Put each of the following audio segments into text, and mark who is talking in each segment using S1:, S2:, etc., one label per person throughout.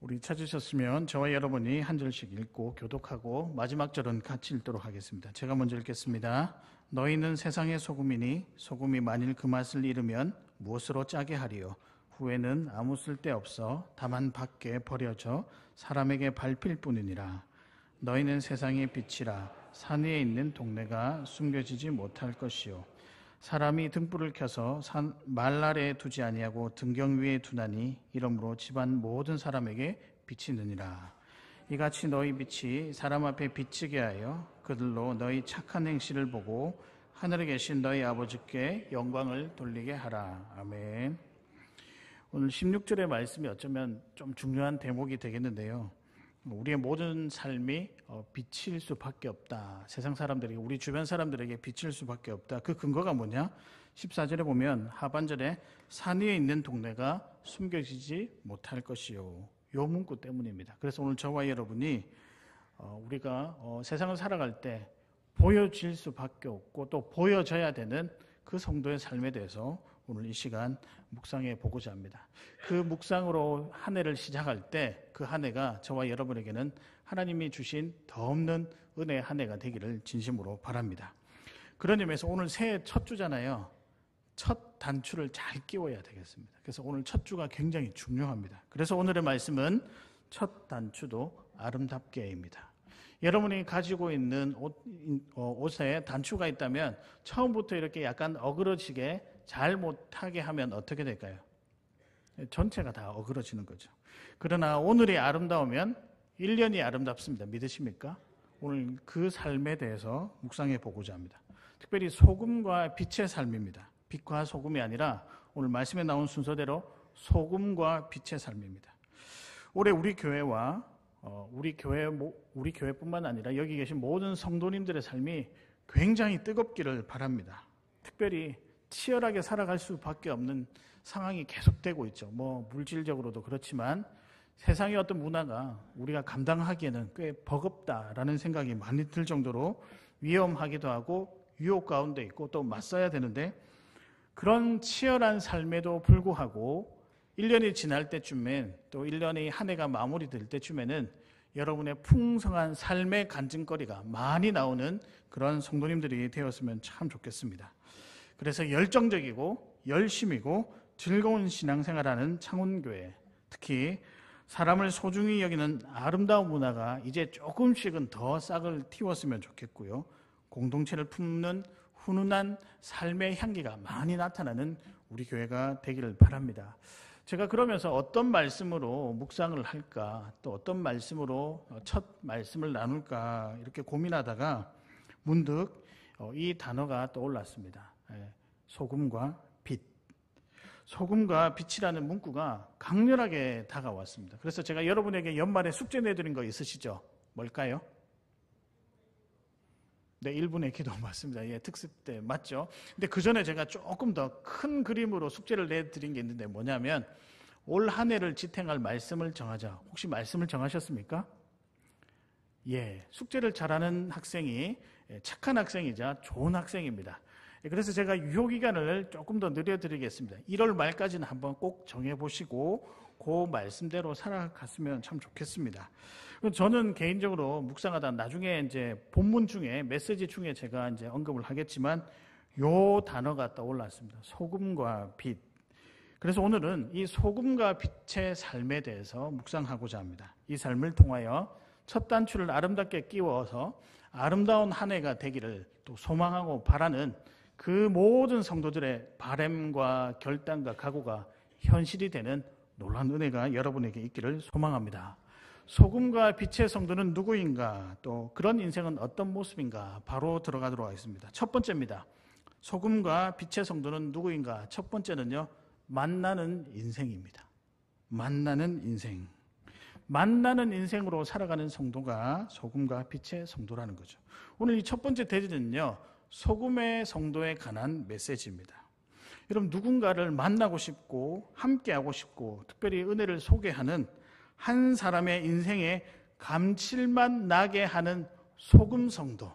S1: 우리 찾으셨으면 저와 여러분이 한 절씩 읽고 교독하고 마지막 절은 같이 읽도록 하겠습니다. 제가 먼저 읽겠습니다. 너희는 세상의 소금이니 소금이 만일 그 맛을 잃으면 무엇으로 짜게 하리요? 후에는 아무 쓸데없어 다만 밖에 버려져 사람에게 밟힐 뿐이니라. 너희는 세상의 빛이라. 산 위에 있는 동네가 숨겨지지 못할 것이요. 사람이 등불을 켜서 말 아래에 두지 아니하고 등경 위에 두나니 이러므로 집안 모든 사람에게 빛이 느니라. 이같이 너희 빛이 사람 앞에 비치게 하여 그들로 너희 착한 행실을 보고 하늘에 계신 너희 아버지께 영광을 돌리게 하라. 아멘. 오늘 16절의 말씀이 어쩌면 좀 중요한 대목이 되겠는데요. 우리의 모든 삶이 비칠 수밖에 없다. 세상 사람들에게, 우리 주변 사람들에게 비칠 수밖에 없다. 그 근거가 뭐냐? 14절에 보면 하반절에 산 위에 있는 동네가 숨겨지지 못할 것이요. 요 문구 때문입니다. 그래서 오늘 저와 여러분이 우리가 세상을 살아갈 때 보여질 수밖에 없고 또 보여져야 되는 그 성도의 삶에 대해서 오늘 이 시간 묵상해 보고자 합니다. 그 묵상으로 한 해를 시작할 때 그 한 해가 저와 여러분에게는 하나님이 주신 더 없는 은혜의 한 해가 되기를 진심으로 바랍니다. 그런 의미에서 오늘 새해 첫 주잖아요. 첫 단추를 잘 끼워야 되겠습니다. 그래서 오늘 첫 주가 굉장히 중요합니다. 그래서 오늘의 말씀은 첫 단추도 아름답게입니다. 여러분이 가지고 있는 옷에 단추가 있다면 처음부터 이렇게 약간 어그러지게 잘 못하게 하면 어떻게 될까요? 전체가 다 어그러지는 거죠. 그러나 오늘이 아름다우면 1년이 아름답습니다. 믿으십니까? 오늘 그 삶에 대해서 묵상해 보고자 합니다. 특별히 소금과 빛의 삶입니다. 빛과 소금이 아니라 오늘 말씀에 나온 순서대로 소금과 빛의 삶입니다. 올해 우리 교회와 우리 교회뿐만 아니라 여기 계신 모든 성도님들의 삶이 굉장히 뜨겁기를 바랍니다. 특별히 치열하게 살아갈 수밖에 없는 상황이 계속되고 있죠. 물질적으로도 그렇지만 세상의 어떤 문화가 우리가 감당하기에는 꽤 버겁다라는 생각이 많이 들 정도로 위험하기도 하고 유혹 가운데 있고 또 맞서야 되는데 그런 치열한 삶에도 불구하고 1년이 지날 때쯤엔 또 1년의 한 해가 마무리될 때쯤에는 여러분의 풍성한 삶의 간증거리가 많이 나오는 그런 성도님들이 되었으면 참 좋겠습니다. 그래서 열정적이고 열심이고 즐거운 신앙생활하는 창원교회, 특히 사람을 소중히 여기는 아름다운 문화가 이제 조금씩은 더 싹을 틔웠으면 좋겠고요. 공동체를 품는 훈훈한 삶의 향기가 많이 나타나는 우리 교회가 되기를 바랍니다. 제가 그러면서 어떤 말씀으로 묵상을 할까, 또 어떤 말씀으로 첫 말씀을 나눌까 이렇게 고민하다가 문득 이 단어가 떠올랐습니다. 소금과 빛. 소금과 빛이라는 문구가 강렬하게 다가왔습니다. 그래서 제가 여러분에게 연말에 숙제 내드린 거 있으시죠? 뭘까요? 네, 1분의 기도 맞습니다. 특습 때 맞죠? 근데 그 전에 제가 조금 더 큰 그림으로 숙제를 내드린 게 있는데 뭐냐면 올 한 해를 지탱할 말씀을 정하자. 혹시 말씀을 정하셨습니까? 숙제를 잘하는 학생이 착한 학생이자 좋은 학생입니다. 그래서 제가 유효기간을 조금 더 늘려드리겠습니다. 1월 말까지는 한번 꼭 정해보시고 그 말씀대로 살아갔으면 참 좋겠습니다. 저는 개인적으로 묵상하다 나중에 이제 본문 중에 메시지 중에 제가 이제 언급을 하겠지만 요 단어가 떠올랐습니다. 소금과 빛. 그래서 오늘은 이 소금과 빛의 삶에 대해서 묵상하고자 합니다. 이 삶을 통하여 첫 단추를 아름답게 끼워서 아름다운 한 해가 되기를 또 소망하고 바라는 그 모든 성도들의 바람과 결단과 각오가 현실이 되는 놀라운 은혜가 여러분에게 있기를 소망합니다. 소금과 빛의 성도는 누구인가? 또 그런 인생은 어떤 모습인가? 바로 들어가도록 하겠습니다. 첫 번째입니다. 소금과 빛의 성도는 누구인가? 첫 번째는요, 만나는 인생입니다. 만나는 인생. 만나는 인생으로 살아가는 성도가 소금과 빛의 성도라는 거죠. 오늘 이 첫 번째 대지는요, 소금의 성도에 관한 메시지입니다. 여러분, 누군가를 만나고 싶고 함께하고 싶고 특별히 은혜를 소개하는 한 사람의 인생에 감칠맛 나게 하는 소금 성도,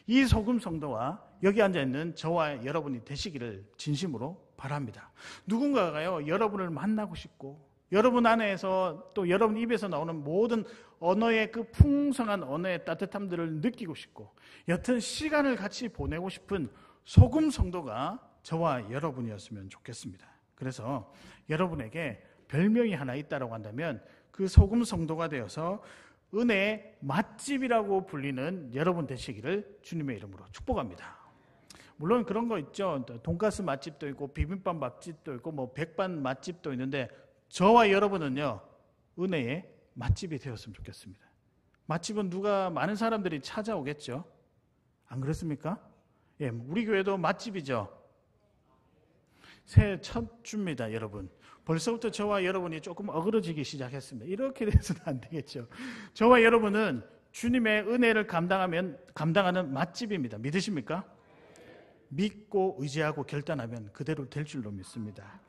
S1: 이 소금 성도와 여기 앉아있는 저와 여러분이 되시기를 진심으로 바랍니다. 누군가가요, 여러분을 만나고 싶고 여러분 안에서 또 여러분 입에서 나오는 모든 언어의 그 풍성한 언어의 따뜻함들을 느끼고 싶고 옅은 시간을 같이 보내고 싶은 소금 성도가 저와 여러분이었으면 좋겠습니다. 그래서 여러분에게 별명이 하나 있다고 한다면 그 소금 성도가 되어서 은혜의 맛집이라고 불리는 여러분 되시기를 주님의 이름으로 축복합니다. 물론 그런 거 있죠. 돈가스 맛집도 있고 비빔밥 맛집도 있고 뭐 백반 맛집도 있는데 저와 여러분은요 은혜의 맛집이 되었으면 좋겠습니다. 맛집은 누가 많은 사람들이 찾아오겠죠. 안 그렇습니까? 예, 우리 교회도 맛집이죠. 새해 첫 주입니다, 여러분. 벌써부터 저와 여러분이 조금 어그러지기 시작했습니다. 이렇게 돼서는 안 되겠죠. 저와 여러분은 주님의 은혜를 감당하는 맛집입니다. 믿으십니까? 믿고 의지하고 결단하면 그대로 될 줄로 믿습니다.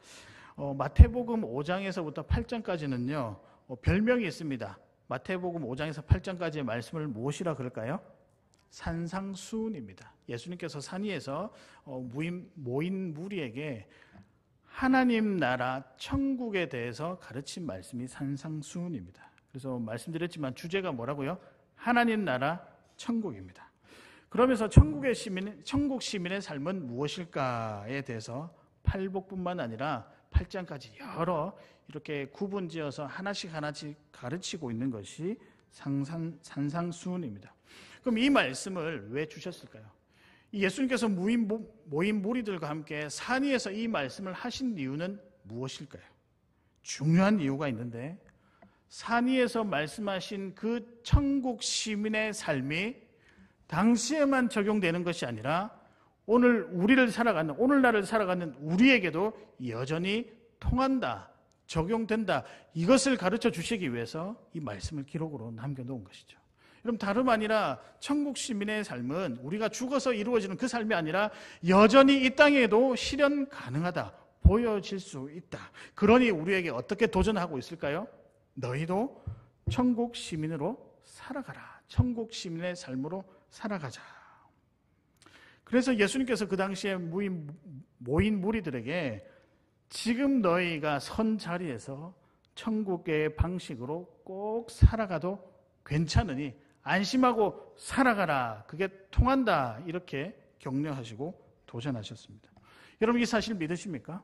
S1: 마태복음 5장에서부터 8장까지는요 별명이 있습니다. 마태복음 5장에서 8장까지의 말씀을 무엇이라 그럴까요? 산상수훈입니다. 예수님께서 산 위에서 모인 무리에게 하나님 나라 천국에 대해서 가르친 말씀이 산상수훈입니다. 그래서 말씀드렸지만 주제가 뭐라고요? 하나님 나라 천국입니다. 그러면서 천국 시민의 삶은 무엇일까에 대해서 팔복뿐만 아니라 8장까지 여러 이렇게 구분지어서 하나씩 가르치고 있는 것이 산상수훈입니다. 그럼 이 말씀을 왜 주셨을까요? 예수님께서 모인 무리들과 함께 산 위에서 이 말씀을 하신 이유는 무엇일까요? 중요한 이유가 있는데 산 위에서 말씀하신 그 천국 시민의 삶이 당시에만 적용되는 것이 아니라 오늘날을 살아가는 우리에게도 여전히 통한다, 적용된다. 이것을 가르쳐 주시기 위해서 이 말씀을 기록으로 남겨놓은 것이죠. 여러분 다름 아니라 천국 시민의 삶은 우리가 죽어서 이루어지는 그 삶이 아니라 여전히 이 땅에도 실현 가능하다, 보여질 수 있다. 그러니 우리에게 어떻게 도전하고 있을까요? 너희도 천국 시민으로 살아가라. 천국 시민의 삶으로 살아가자. 그래서 예수님께서 그 당시에 모인 무리들에게 지금 너희가 선 자리에서 천국의 방식으로 꼭 살아가도 괜찮으니 안심하고 살아가라. 그게 통한다. 이렇게 격려하시고 도전하셨습니다. 여러분 이 사실 믿으십니까?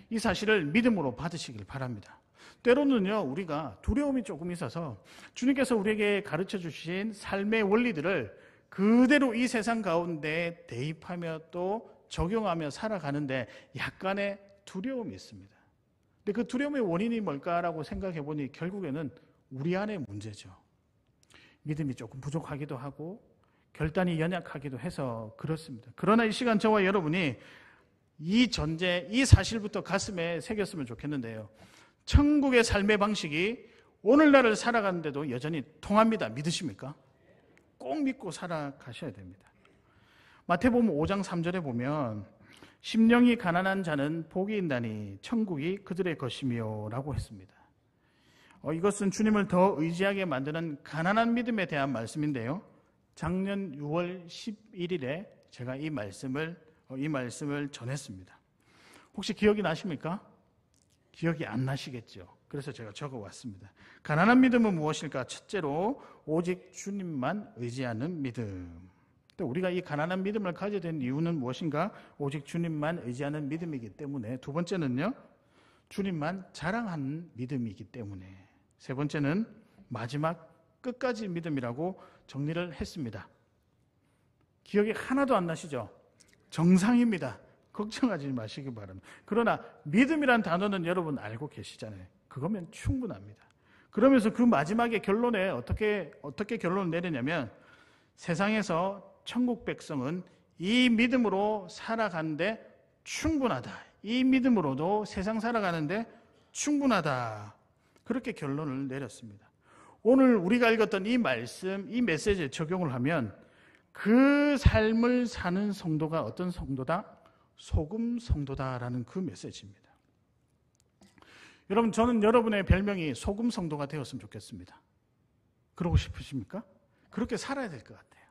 S1: 이 사실을 믿음으로 받으시길 바랍니다. 때로는요 우리가 두려움이 조금 있어서 주님께서 우리에게 가르쳐 주신 삶의 원리들을 그대로 이 세상 가운데 대입하며 또 적용하며 살아가는데 약간의 두려움이 있습니다. 근데 그 두려움의 원인이 뭘까라고 생각해 보니 결국에는 우리 안의 문제죠. 믿음이 조금 부족하기도 하고 결단이 연약하기도 해서 그렇습니다. 그러나 이 시간 저와 여러분이 이 전제, 이 사실부터 가슴에 새겼으면 좋겠는데요. 천국의 삶의 방식이 오늘날을 살아가는데도 여전히 통합니다. 믿으십니까? 꼭 믿고 살아가셔야 됩니다. 마태복음 5장 3절에 보면 심령이 가난한 자는 복이 있나니 천국이 그들의 것이며 라고 했습니다. 이것은 주님을 더 의지하게 만드는 가난한 믿음에 대한 말씀인데요. 작년 6월 11일에 제가 이 말씀을 전했습니다. 혹시 기억이 나십니까? 기억이 안 나시겠죠. 그래서 제가 적어왔습니다. 가난한 믿음은 무엇일까? 첫째로 오직 주님만 의지하는 믿음. 또 우리가 이 가난한 믿음을 가져야 되는 이유는 무엇인가? 오직 주님만 의지하는 믿음이기 때문에. 두 번째는요, 주님만 자랑하는 믿음이기 때문에. 세 번째는 마지막 끝까지 믿음이라고 정리를 했습니다. 기억이 하나도 안 나시죠? 정상입니다. 걱정하지 마시기 바랍니다. 그러나 믿음이란 단어는 여러분 알고 계시잖아요. 그거면 충분합니다. 그러면서 그 마지막에 결론에 어떻게 결론을 내리냐면 세상에서 천국 백성은 이 믿음으로 살아가는데 충분하다. 이 믿음으로도 세상 살아가는데 충분하다. 그렇게 결론을 내렸습니다. 오늘 우리가 읽었던 이 말씀, 이 메시지에 적용을 하면 그 삶을 사는 성도가 어떤 성도다? 소금 성도다라는 그 메시지입니다. 여러분, 저는 여러분의 별명이 소금 성도가 되었으면 좋겠습니다. 그러고 싶으십니까? 그렇게 살아야 될 것 같아요.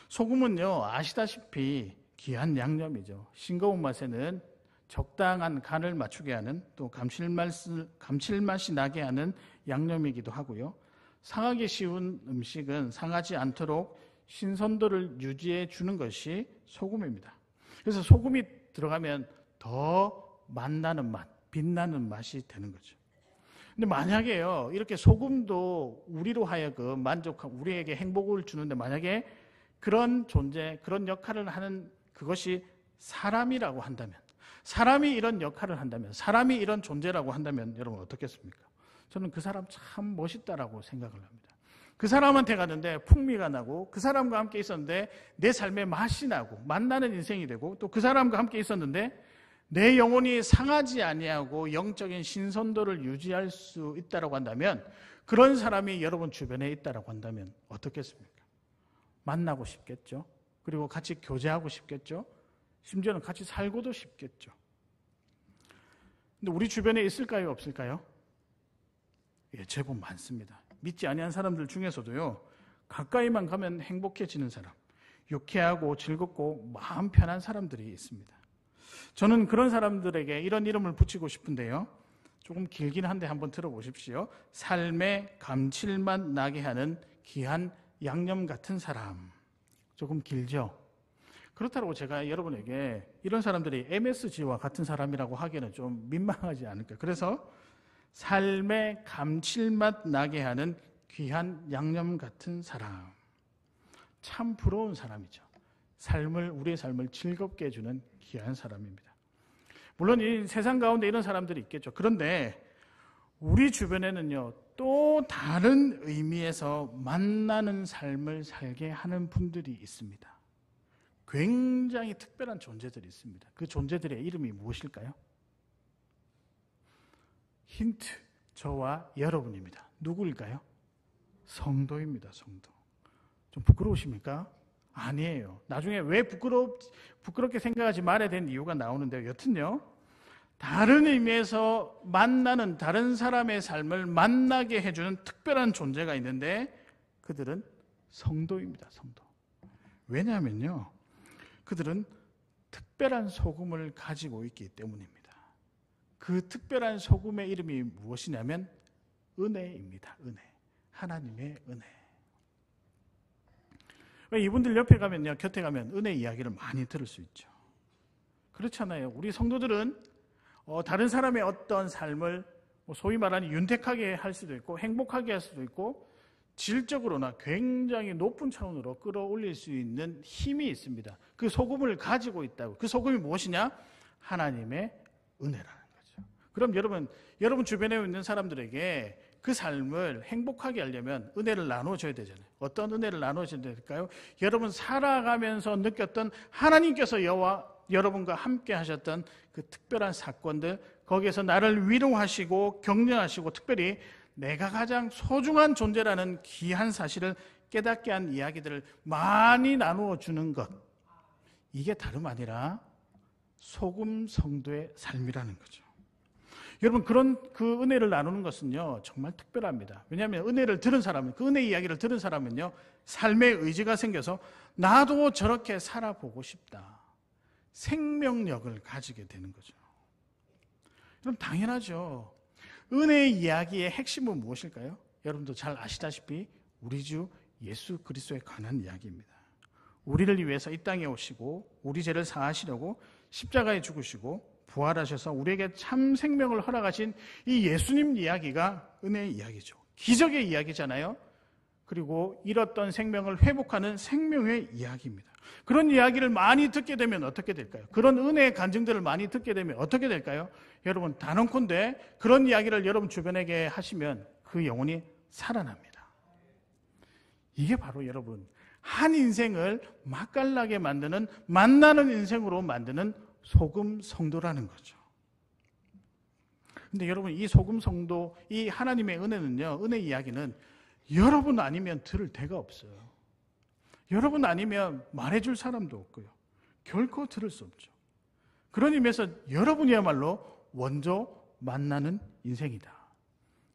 S1: 소금은요, 아시다시피 귀한 양념이죠. 싱거운 맛에는 적당한 간을 맞추게 하는, 또 감칠맛이 나게 하는 양념이기도 하고요. 상하기 쉬운 음식은 상하지 않도록 신선도를 유지해 주는 것이 소금입니다. 그래서 소금이 들어가면 더 맛나는 맛, 빛나는 맛이 되는 거죠. 근데 만약에요, 이렇게 소금도 우리로 하여금 우리에게 행복을 주는데 만약에 그런 존재, 그런 역할을 하는 그것이 사람이라고 한다면, 사람이 이런 역할을 한다면, 사람이 이런 존재라고 한다면 여러분 어떻겠습니까? 저는 그 사람 참 멋있다라고 생각을 합니다. 그 사람한테 갔는데 풍미가 나고, 그 사람과 함께 있었는데 내 삶에 맛이 나고 맛나는 인생이 되고, 또 그 사람과 함께 있었는데 내 영혼이 상하지 아니하고 영적인 신선도를 유지할 수 있다라고 한다면, 그런 사람이 여러분 주변에 있다라고 한다면 어떻겠습니까? 만나고 싶겠죠. 그리고 같이 교제하고 싶겠죠. 심지어는 같이 살고도 싶겠죠. 근데 우리 주변에 있을까요? 없을까요? 예, 제법 많습니다. 믿지 아니한 사람들 중에서도요, 가까이만 가면 행복해지는 사람, 유쾌하고 즐겁고 마음 편한 사람들이 있습니다. 저는 그런 사람들에게 이런 이름을 붙이고 싶은데요, 조금 길긴 한데 한번 들어보십시오. 삶의 감칠맛 나게 하는 귀한 양념 같은 사람. 조금 길죠? 그렇다고 제가 여러분에게 이런 사람들이 MSG와 같은 사람이라고 하기에는 좀 민망하지 않을까. 그래서 삶의 감칠맛 나게 하는 귀한 양념 같은 사람. 참 부러운 사람이죠. 우리의 삶을 즐겁게 해주는 귀한 사람입니다. 물론 이 세상 가운데 이런 사람들이 있겠죠. 그런데 우리 주변에는요, 또 다른 의미에서 만나는 삶을 살게 하는 분들이 있습니다. 굉장히 특별한 존재들이 있습니다. 그 존재들의 이름이 무엇일까요? 힌트, 저와 여러분입니다. 누구일까요? 성도입니다. 성도. 좀 부끄러우십니까? 아니에요. 나중에 왜 부끄럽게 생각하지 말아야 되는 이유가 나오는데요. 여튼요, 다른 의미에서 만나는 다른 사람의 삶을 만나게 해주는 특별한 존재가 있는데, 그들은 성도입니다. 성도. 왜냐하면요, 그들은 특별한 소금을 가지고 있기 때문입니다. 그 특별한 소금의 이름이 무엇이냐면 은혜입니다. 은혜. 하나님의 은혜. 이분들 옆에 가면요, 곁에 가면 은혜 이야기를 많이 들을 수 있죠. 그렇잖아요. 우리 성도들은 다른 사람의 어떤 삶을 소위 말하는 윤택하게 할 수도 있고, 행복하게 할 수도 있고, 질적으로나 굉장히 높은 차원으로 끌어올릴 수 있는 힘이 있습니다. 그 소금을 가지고 있다고. 그 소금이 무엇이냐? 하나님의 은혜라는 거죠. 그럼 여러분 주변에 있는 사람들에게 그 삶을 행복하게 하려면 은혜를 나눠줘야 되잖아요. 어떤 은혜를 나눠줘야 될까요? 여러분 살아가면서 느꼈던 하나님께서 여러분과 함께 하셨던 그 특별한 사건들, 거기에서 나를 위로하시고 격려하시고 특별히 내가 가장 소중한 존재라는 귀한 사실을 깨닫게 한 이야기들을 많이 나누어 주는 것, 이게 다름 아니라 소금 성도의 삶이라는 거죠. 여러분, 그 은혜를 나누는 것은요, 정말 특별합니다. 왜냐하면 은혜를 들은 사람은, 그 은혜 이야기를 들은 사람은요, 삶의 의지가 생겨서 나도 저렇게 살아보고 싶다, 생명력을 가지게 되는 거죠. 그럼 당연하죠. 은혜의 이야기의 핵심은 무엇일까요? 여러분도 잘 아시다시피 우리 주 예수 그리스도에 관한 이야기입니다. 우리를 위해서 이 땅에 오시고 우리 죄를 사하시려고 십자가에 죽으시고 부활하셔서 우리에게 참 생명을 허락하신 이 예수님 이야기가 은혜의 이야기죠. 기적의 이야기잖아요. 그리고 잃었던 생명을 회복하는 생명의 이야기입니다. 그런 이야기를 많이 듣게 되면 어떻게 될까요? 그런 은혜의 간증들을 많이 듣게 되면 어떻게 될까요? 여러분, 단언컨대 그런 이야기를 여러분 주변에게 하시면 그 영혼이 살아납니다. 이게 바로 여러분, 한 인생을 맛깔나게 만드는, 만나는 인생으로 만드는 소금 성도라는 거죠. 근데 여러분, 이 소금 성도, 이 하나님의 은혜는요, 은혜 이야기는 여러분 아니면 들을 데가 없어요. 여러분 아니면 말해줄 사람도 없고요. 결코 들을 수 없죠. 그런 의미에서 여러분이야말로 먼저 만나는 인생이다.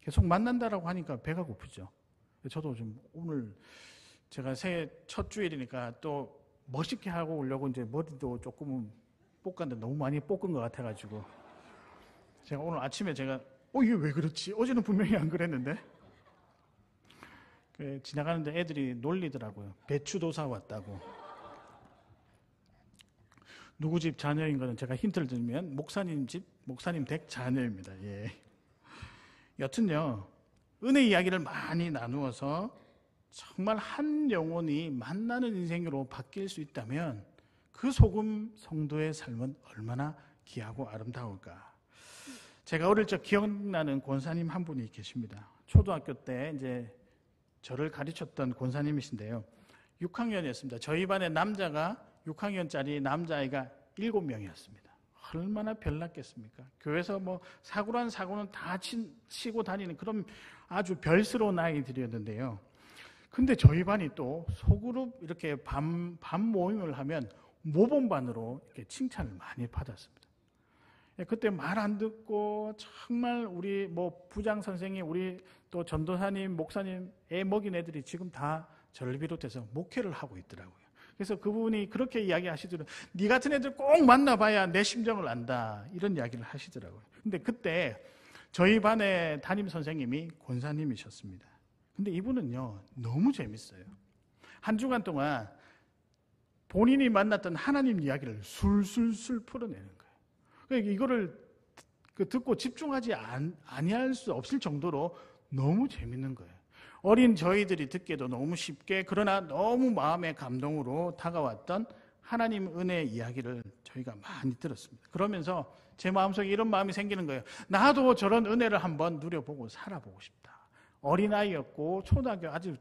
S1: 계속 만난다라고 하니까 배가 고프죠. 저도 좀 오늘 제가 새해 첫 주일이니까 또 멋있게 하고 오려고 이제 머리도 조금은 볶았는데 너무 많이 볶은 것 같아가지고 제가 오늘 아침에 이게 왜 그렇지? 어제는 분명히 안 그랬는데 지나가는데 애들이 놀리더라고요. 배추도 사왔다고. 누구 집 자녀인 거는 제가 힌트를 드리면 목사님 집, 목사님 댁 자녀입니다. 예. 여튼요, 은혜 이야기를 많이 나누어서 정말 한 영혼이 만나는 인생으로 바뀔 수 있다면 그 소금 성도의 삶은 얼마나 귀하고 아름다울까. 제가 어릴 적 기억나는 권사님 한 분이 계십니다. 초등학교 때 이제 저를 가르쳤던 권사님이신데요. 6학년이었습니다. 저희 반에 남자가 6학년짜리 남자아이가 7명이었습니다. 얼마나 별났겠습니까? 교회에서 뭐 사고란 사고는 다 치고 다니는 그런 아주 별스러운 아이들이었는데요. 근데 저희 반이 또 소그룹 이렇게 밤 모임을 하면 모범반으로 이렇게 칭찬을 많이 받았습니다. 그때 말 안 듣고 정말 우리 뭐 부장 선생님, 우리 또 전도사님, 목사님 애 먹인 애들이 지금 다 저를 비롯해서 목회를 하고 있더라고요. 그래서 그분이 그렇게 이야기하시더라고요. 네 같은 애들 꼭 만나봐야 내 심정을 안다. 이런 이야기를 하시더라고요. 근데 그때 저희 반의 담임 선생님이 권사님이셨습니다. 근데 이분은요, 너무 재밌어요. 한 주간 동안 본인이 만났던 하나님 이야기를 술술술 풀어내는 거예요. 그러니까 이거를 듣고 집중하지 아니할 수 없을 정도로 너무 재밌는 거예요. 어린 저희들이 듣기에도 너무 쉽게, 그러나 너무 마음의 감동으로 다가왔던 하나님 은혜 이야기를 저희가 많이 들었습니다. 그러면서 제 마음속에 이런 마음이 생기는 거예요. 나도 저런 은혜를 한번 누려보고 살아보고 싶다. 어린아이였고 초등학교 아직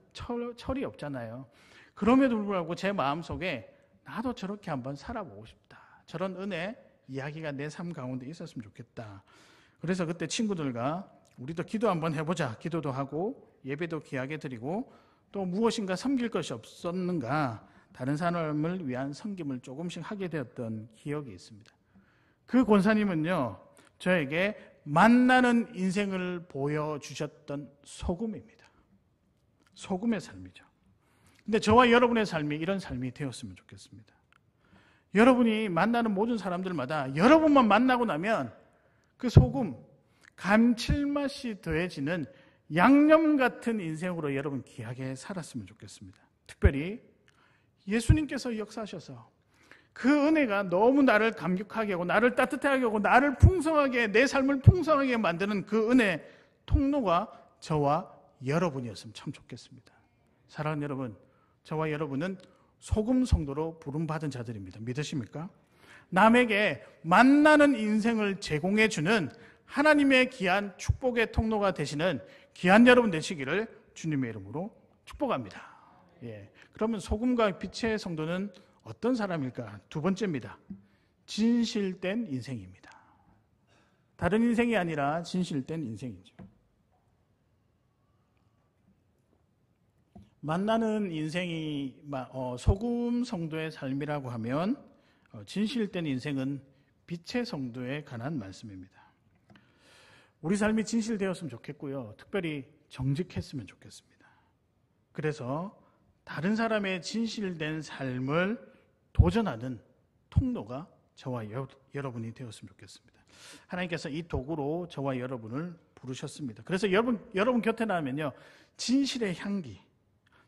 S1: 철이 없잖아요. 그럼에도 불구하고 제 마음속에 나도 저렇게 한번 살아보고 싶다. 저런 은혜 이야기가 내 삶 가운데 있었으면 좋겠다. 그래서 그때 친구들과 우리도 기도 한번 해보자. 기도도 하고 예배도 귀하게 드리고 또 무엇인가 섬길 것이 없었는가, 다른 사람을 위한 섬김을 조금씩 하게 되었던 기억이 있습니다. 그 권사님은요, 저에게 만나는 인생을 보여주셨던 소금입니다. 소금의 삶이죠. 근데 저와 여러분의 삶이 이런 삶이 되었으면 좋겠습니다. 여러분이 만나는 모든 사람들마다 여러분만 만나고 나면 그 소금, 감칠맛이 더해지는 양념 같은 인생으로 여러분 귀하게 살았으면 좋겠습니다. 특별히 예수님께서 역사하셔서 그 은혜가 너무 나를 감격하게 하고 나를 따뜻하게 하고 나를 풍성하게, 내 삶을 풍성하게 만드는 그 은혜 통로가 저와 여러분이었으면 참 좋겠습니다. 사랑하는 여러분, 저와 여러분은 소금 성도로 부름받은 자들입니다. 믿으십니까? 남에게 만나는 인생을 제공해 주는 하나님의 귀한 축복의 통로가 되시는 귀한 여러분 되시기를 주님의 이름으로 축복합니다. 예. 그러면 소금과 빛의 성도는 어떤 사람일까? 두 번째입니다. 진실된 인생입니다. 다른 인생이 아니라 진실된 인생이죠. 만나는 인생이 소금 성도의 삶이라고 하면 진실된 인생은 빛의 성도에 관한 말씀입니다. 우리 삶이 진실되었으면 좋겠고요. 특별히 정직했으면 좋겠습니다. 그래서 다른 사람의 진실된 삶을 도전하는 통로가 저와 여러분이 되었으면 좋겠습니다. 하나님께서 이 도구로 저와 여러분을 부르셨습니다. 그래서 여러분 곁에 나면요, 진실의 향기,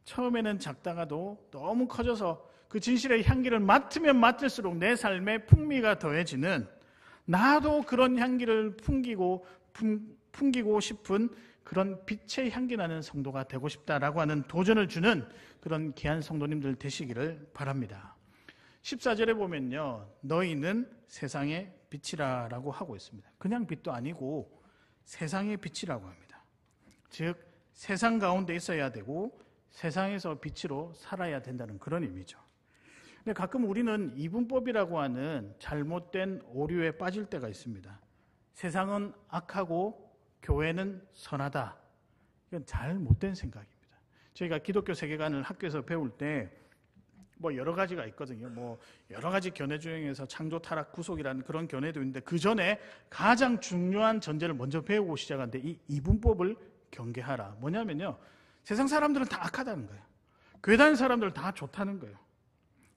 S1: 처음에는 작다가도 너무 커져서 그 진실의 향기를 맡으면 맡을수록 내 삶에 풍미가 더해지는, 나도 그런 향기를 풍기고 싶은 그런 빛의 향기 나는 성도가 되고 싶다라고 하는 도전을 주는 그런 귀한 성도님들 되시기를 바랍니다. 14절에 보면요, 너희는 세상의 빛이라고 하고 있습니다. 그냥 빛도 아니고 세상의 빛이라고 합니다. 즉 세상 가운데 있어야 되고 세상에서 빛으로 살아야 된다는 그런 의미죠. 근데 가끔 우리는 이분법이라고 하는 잘못된 오류에 빠질 때가 있습니다. 세상은 악하고 교회는 선하다. 이건 잘못된 생각입니다. 저희가 기독교 세계관을 학교에서 배울 때 여러 가지가 있거든요. 여러 가지 견해 중에서 창조, 타락, 구속이라는 그런 견해도 있는데 그 전에 가장 중요한 전제를 먼저 배우고 시작하는데 이 이분법을 경계하라. 뭐냐면요, 세상 사람들은 다 악하다는 거예요. 교회 다니는 사람들은 다 좋다는 거예요.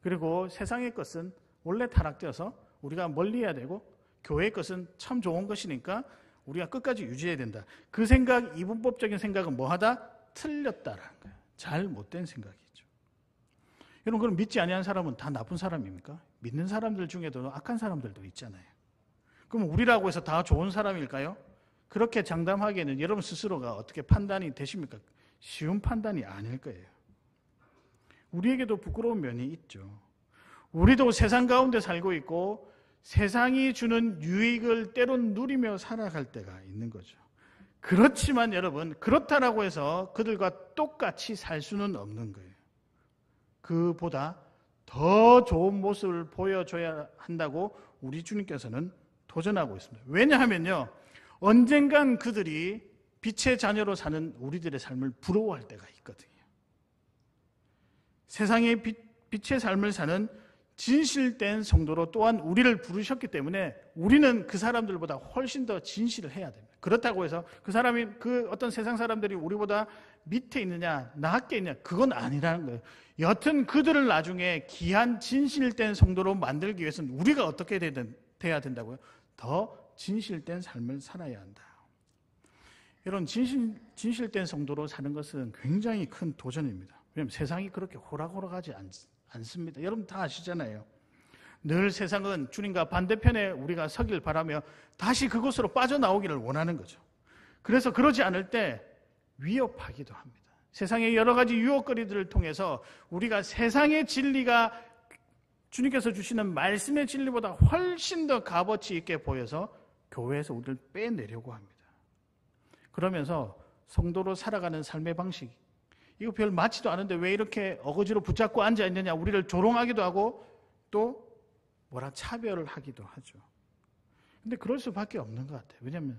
S1: 그리고 세상의 것은 원래 타락되어서 우리가 멀리해야 되고 교회의 것은 참 좋은 것이니까 우리가 끝까지 유지해야 된다. 그 생각, 이분법적인 생각은 뭐하다? 틀렸다라는 거예요. 잘못된 생각이죠. 여러분, 그럼 믿지 아니한 사람은 다 나쁜 사람입니까? 믿는 사람들 중에도 악한 사람들도 있잖아요. 그럼 우리라고 해서 다 좋은 사람일까요? 그렇게 장담하기에는 여러분 스스로가 어떻게 판단이 되십니까? 쉬운 판단이 아닐 거예요. 우리에게도 부끄러운 면이 있죠. 우리도 세상 가운데 살고 있고 세상이 주는 유익을 때론 누리며 살아갈 때가 있는 거죠. 그렇지만 여러분, 그렇다라고 해서 그들과 똑같이 살 수는 없는 거예요. 그보다 더 좋은 모습을 보여줘야 한다고 우리 주님께서는 도전하고 있습니다. 왜냐하면요, 언젠간 그들이 빛의 자녀로 사는 우리들의 삶을 부러워할 때가 있거든요. 세상의 빛의 삶을 사는 진실된 성도로 또한 우리를 부르셨기 때문에 우리는 그 사람들보다 훨씬 더 진실을 해야 됩니다. 그렇다고 해서 그 사람이, 그 어떤 세상 사람들이 우리보다 밑에 있느냐, 나게 있느냐, 그건 아니라는 거예요. 여튼 그들을 나중에 귀한 진실된 성도로 만들기 위해서는 우리가 어떻게 돼야 된다고요? 더 진실된 삶을 살아야 한다. 이런 진실된 성도로 사는 것은 굉장히 큰 도전입니다. 왜냐하면 세상이 그렇게 호락호락하지 않습니다. 여러분 다 아시잖아요. 늘 세상은 주님과 반대편에 우리가 서길 바라며 다시 그곳으로 빠져나오기를 원하는 거죠. 그래서 그러지 않을 때 위협하기도 합니다. 세상의 여러 가지 유혹거리들을 통해서 우리가 세상의 진리가 주님께서 주시는 말씀의 진리보다 훨씬 더 값어치 있게 보여서 교회에서 우리를 빼내려고 합니다. 그러면서 성도로 살아가는 삶의 방식, 이거 별 맞지도 않은데 왜 이렇게 어거지로 붙잡고 앉아있느냐, 우리를 조롱하기도 하고 또 차별을 하기도 하죠. 근데 그럴 수밖에 없는 것 같아요. 왜냐하면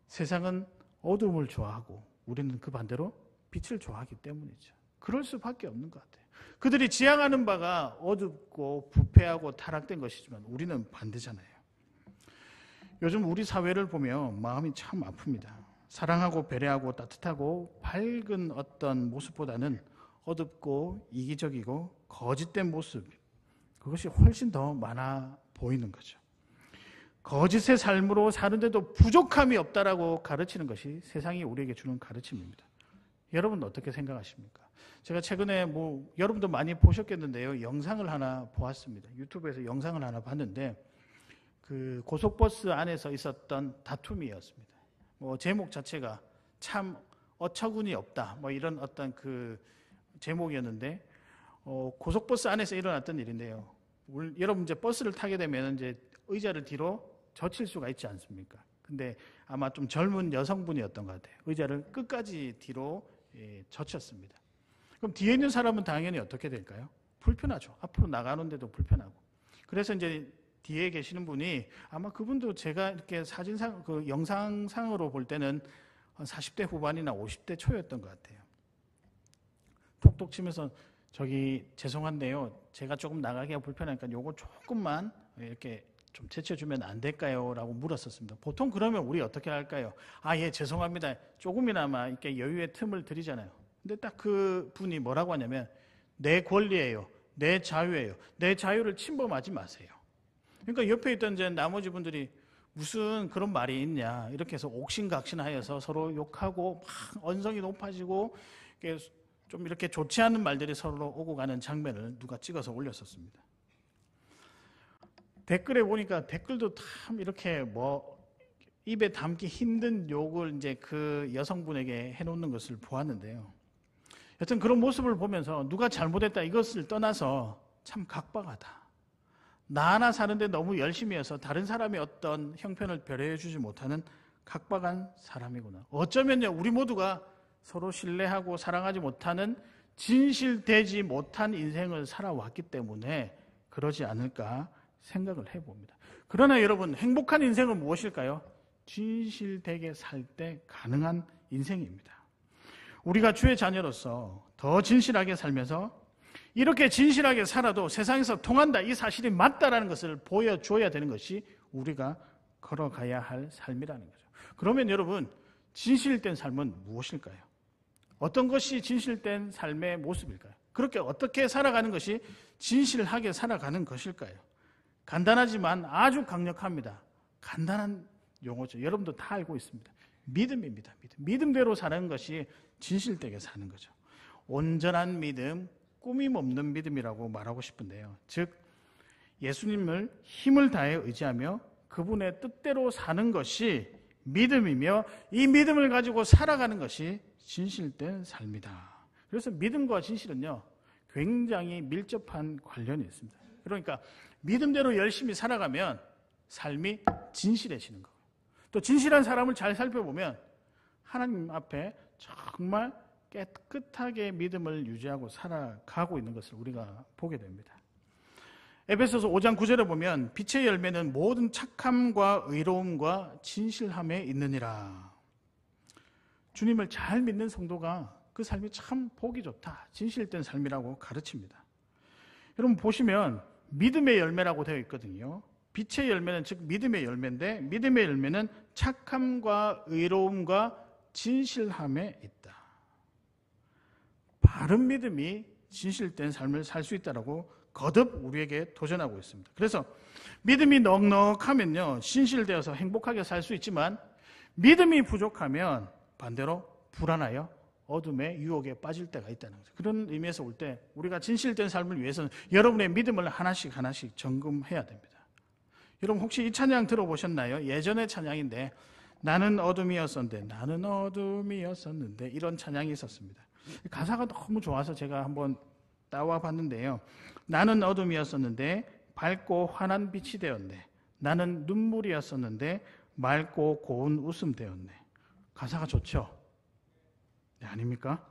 S1: 세상은 어둠을 좋아하고 우리는 그 반대로 빛을 좋아하기 때문이죠. 그럴 수밖에 없는 것 같아요. 그들이 지향하는 바가 어둡고 부패하고 타락된 것이지만 우리는 반대잖아요. 요즘 우리 사회를 보면 마음이 참 아픕니다. 사랑하고 배려하고 따뜻하고 밝은 어떤 모습보다는 어둡고 이기적이고 거짓된 모습, 그것이 훨씬 더 많아 보이는 거죠. 거짓의 삶으로 사는데도 부족함이 없다라고 가르치는 것이 세상이 우리에게 주는 가르침입니다. 여러분은 어떻게 생각하십니까? 제가 최근에 여러분도 많이 보셨겠는데요, 영상을 하나 보았습니다. 유튜브에서 영상을 하나 봤는데 그 고속버스 안에서 있었던 다툼이었습니다. 제목 자체가 참 어처구니 없다, 이런 어떤 그 제목이었는데 고속버스 안에서 일어났던 일인데요. 여러분 이제 버스를 타게 되면 이제 의자를 뒤로 젖힐 수가 있지 않습니까? 근데 아마 좀 젊은 여성분이었던 것 같아요. 의자를 끝까지 뒤로 젖혔습니다. 그럼 뒤에 있는 사람은 당연히 어떻게 될까요? 불편하죠. 앞으로 나가는데도 불편하고. 그래서 이제 뒤에 계시는 분이 아마 그분도 제가 이렇게 사진상, 그 영상상으로 볼 때는 한 40대 후반이나 50대 초였던 것 같아요. 톡톡 치면서 저기 죄송한데요, 제가 조금 나가기가 불편하니까 요거 조금만 이렇게 좀 제쳐주면 안 될까요? 라고 물었었습니다. 보통 그러면 우리 어떻게 할까요? 예, 죄송합니다. 조금이나마 이렇게 여유의 틈을 드리잖아요. 근데 딱 그 분이 뭐라고 하냐면, 내 권리예요, 내 자유예요, 내 자유를 침범하지 마세요. 그러니까 옆에 있던 이제 나머지 분들이 무슨 그런 말이 있냐, 이렇게 해서 옥신각신하여서 서로 욕하고 막 언성이 높아지고 좀 이렇게 좋지 않은 말들이 서로 오고 가는 장면을 누가 찍어서 올렸었습니다. 댓글에 보니까 댓글도 참 이렇게 입에 담기 힘든 욕을 이제 그 여성분에게 해놓는 것을 보았는데요. 여튼 그런 모습을 보면서 누가 잘못했다 이것을 떠나서 참 각박하다. 나 하나 사는데 너무 열심히 해서 다른 사람의 어떤 형편을 배려해 주지 못하는 각박한 사람이구나. 어쩌면요, 우리 모두가 서로 신뢰하고 사랑하지 못하는 진실되지 못한 인생을 살아왔기 때문에 그러지 않을까 생각을 해봅니다. 그러나 여러분, 행복한 인생은 무엇일까요? 진실되게 살 때 가능한 인생입니다. 우리가 주의 자녀로서 더 진실하게 살면서 이렇게 진실하게 살아도 세상에서 통한다, 이 사실이 맞다라는 것을 보여줘야 되는 것이 우리가 걸어가야 할 삶이라는 거죠. 그러면 여러분, 진실된 삶은 무엇일까요? 어떤 것이 진실된 삶의 모습일까요? 그렇게 어떻게 살아가는 것이 진실하게 살아가는 것일까요? 간단하지만 아주 강력합니다. 간단한 용어죠. 여러분도 다 알고 있습니다. 믿음입니다. 믿음대로 사는 것이 진실되게 사는 거죠. 온전한 믿음, 꾸밈 없는 믿음이라고 말하고 싶은데요. 즉 예수님을 힘을 다해 의지하며 그분의 뜻대로 사는 것이 믿음이며 이 믿음을 가지고 살아가는 것이 진실된 삶이다. 그래서 믿음과 진실은요, 굉장히 밀접한 관련이 있습니다. 그러니까 믿음대로 열심히 살아가면 삶이 진실해지는 거예요. 또 진실한 사람을 잘 살펴보면 하나님 앞에 정말 깨끗하게 믿음을 유지하고 살아가고 있는 것을 우리가 보게 됩니다. 에베소서 5장 9절에 보면 빛의 열매는 모든 착함과 의로움과 진실함에 있느니라. 주님을 잘 믿는 성도가 그 삶이 참 보기 좋다, 진실된 삶이라고 가르칩니다. 여러분 보시면 믿음의 열매라고 되어 있거든요. 빛의 열매는 즉 믿음의 열매인데 믿음의 열매는 착함과 의로움과 진실함에 있다. 바른 믿음이 진실된 삶을 살 수 있다라고 거듭 우리에게 도전하고 있습니다. 그래서 믿음이 넉넉하면요, 진실되어서 행복하게 살 수 있지만 믿음이 부족하면 반대로 불안하여 어둠의 유혹에 빠질 때가 있다는 거죠. 그런 의미에서 볼 때 우리가 진실된 삶을 위해서는 여러분의 믿음을 하나씩 점검해야 됩니다. 여러분 혹시 이 찬양 들어보셨나요? 예전의 찬양인데 나는 어둠이었었는데 이런 찬양이 있었습니다. 가사가 너무 좋아서 제가 한번 따와 봤는데요. 나는 어둠이었었는데 밝고 환한 빛이 되었네. 나는 눈물이었었는데 맑고 고운 웃음 되었네. 가사가 좋죠? 네, 아닙니까?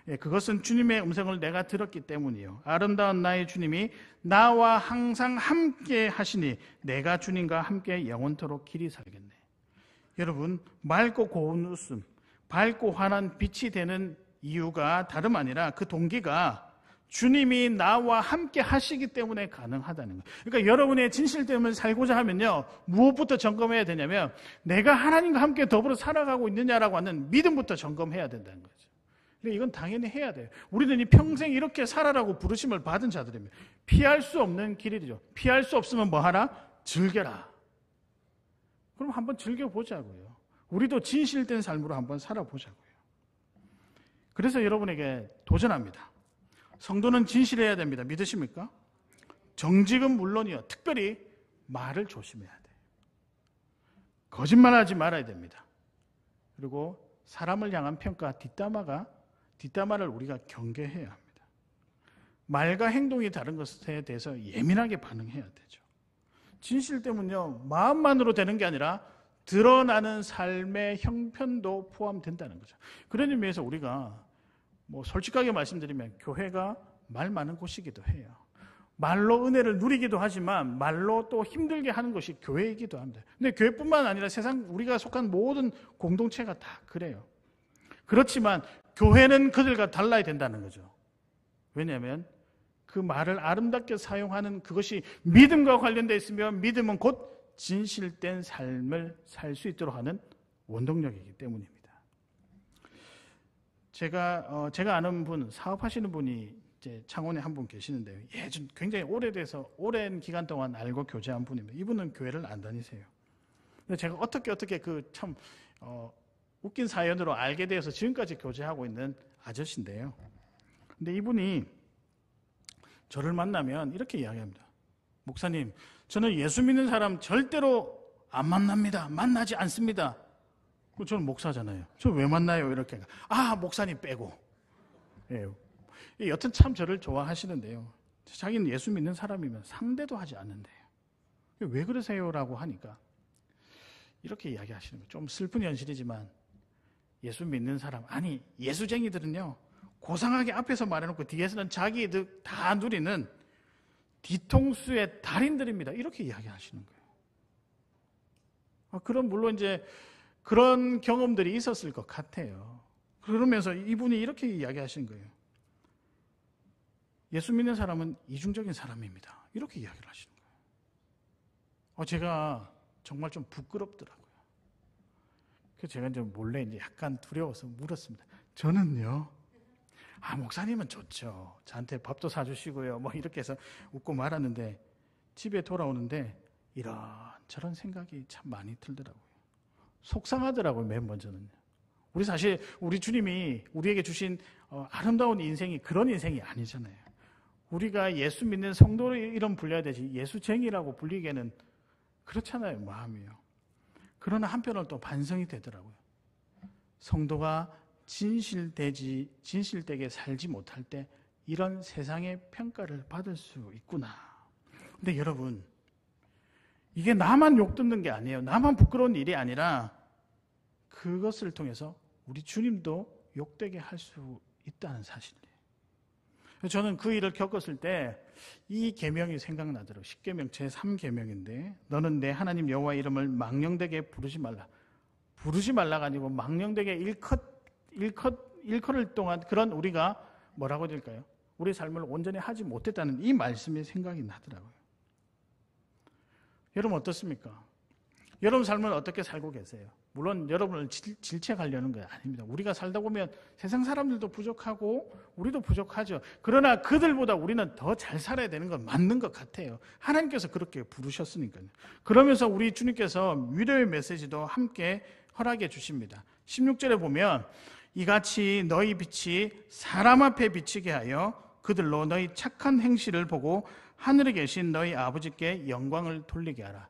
S1: 예, 그것은 주님의 음성을 내가 들었기 때문이요. 아름다운 나의 주님이 나와 항상 함께 하시니 내가 주님과 함께 영원토록 길이 살겠네. 여러분, 맑고 고운 웃음, 밝고 환한 빛이 되는 이유가 다름 아니라 그 동기가 주님이 나와 함께 하시기 때문에 가능하다는 거예요. 그러니까 여러분의 진실됨을 살고자 하면요, 무엇부터 점검해야 되냐면 내가 하나님과 함께 더불어 살아가고 있느냐라고 하는 믿음부터 점검해야 된다는 거죠. 이건 당연히 해야 돼요. 우리는 이 평생 이렇게 살아라고 부르심을 받은 자들입니다. 피할 수 없는 길이죠. 피할 수 없으면 뭐 하라? 즐겨라. 그럼 한번 즐겨보자고요. 우리도 진실된 삶으로 한번 살아보자고요. 그래서 여러분에게 도전합니다. 성도는 진실해야 됩니다. 믿으십니까? 정직은 물론이요, 특별히 말을 조심해야 돼요. 거짓말하지 말아야 됩니다. 그리고 사람을 향한 평가, 뒷담화를 우리가 경계해야 합니다. 말과 행동이 다른 것에 대해서 예민하게 반응해야 되죠. 진실 때문요, 마음만으로 되는 게 아니라 드러나는 삶의 형편도 포함된다는 거죠. 그런 의미에서 우리가 솔직하게 말씀드리면 교회가 말 많은 곳이기도 해요. 말로 은혜를 누리기도 하지만 말로 또 힘들게 하는 것이 교회이기도 합니다. 근데 교회뿐만 아니라 세상 우리가 속한 모든 공동체가 다 그래요. 그렇지만 교회는 그들과 달라야 된다는 거죠. 왜냐하면 그 말을 아름답게 사용하는 그것이 믿음과 관련되어 있으며 믿음은 곧 진실된 삶을 살 수 있도록 하는 원동력이기 때문입니다. 제가 아는 분, 사업하시는 분이 이제 창원에 한 분 계시는데요. 예전 굉장히 오랜 기간 동안 알고 교제한 분입니다. 이분은 교회를 안 다니세요. 근데 제가 어떻게 그 참 웃긴 사연으로 알게 되어서 지금까지 교제하고 있는 아저씨인데요. 근데 이분이 저를 만나면 이렇게 이야기합니다. 목사님, 저는 예수 믿는 사람 절대로 안 만납니다. 만나지 않습니다. 저는 목사잖아요. 저 왜 만나요? 이렇게. 목사님 빼고. 예. 여튼 참 저를 좋아하시는데요. 자기는 예수 믿는 사람이면 상대도 하지 않는데요. 왜 그러세요? 라고 하니까 이렇게 이야기하시는 거예요. 좀 슬픈 현실이지만 예수 믿는 사람, 예수쟁이들은요, 고상하게 앞에서 말해놓고 뒤에서는 자기들 다 누리는 뒤통수의 달인들입니다. 이렇게 이야기하시는 거예요. 그럼 물론 이제 그런 경험들이 있었을 것 같아요. 그러면서 이분이 이렇게 이야기하신 거예요. 예수 믿는 사람은 이중적인 사람입니다. 이렇게 이야기를 하시는 거예요. 제가 정말 좀 부끄럽더라고요. 그래서 제가 이제 몰래 이제 약간 두려워서 물었습니다. 저는요, 목사님은 좋죠. 저한테 밥도 사주시고요. 이렇게 해서 웃고 말았는데, 집에 돌아오는데 이런저런 생각이 참 많이 들더라고요. 속상하더라고요. 맨 먼저는. 사실 우리 주님이 우리에게 주신 아름다운 인생이 그런 인생이 아니잖아요. 우리가 예수 믿는 성도 이름 불려야 되지 예수쟁이라고 불리기에는 그렇잖아요. 마음이요. 그러나 한편으로 또 반성이 되더라고요. 성도가 진실되게 살지 못할 때 이런 세상의 평가를 받을 수 있구나. 근데 여러분, 이게 나만 욕 듣는 게 아니에요. 나만 부끄러운 일이 아니라 그것을 통해서 우리 주님도 욕되게 할 수 있다는 사실이에요. 저는 그 일을 겪었을 때 이 계명이 생각나더라고요. 10계명 제3계명인데 너는 내 하나님 여호와 이름을 망령되게 부르지 말라. 부르지 말라가 아니고 망령되게 일컬을 동안 그런 우리가 뭐라고 될까요? 우리 삶을 온전히 하지 못했다는 이 말씀이 생각이 나더라고요. 여러분 어떻습니까? 여러분 삶을 어떻게 살고 계세요? 물론 여러분을 질책하려는 거 아닙니다. 우리가 살다 보면 세상 사람들도 부족하고 우리도 부족하죠. 그러나 그들보다 우리는 더 잘 살아야 되는 건 맞는 것 같아요. 하나님께서 그렇게 부르셨으니까요. 그러면서 우리 주님께서 위로의 메시지도 함께 허락해 주십니다. 16절에 보면 이같이 너희 빛이 사람 앞에 비치게 하여 그들로 너희 착한 행실을 보고 하늘에 계신 너희 아버지께 영광을 돌리게 하라.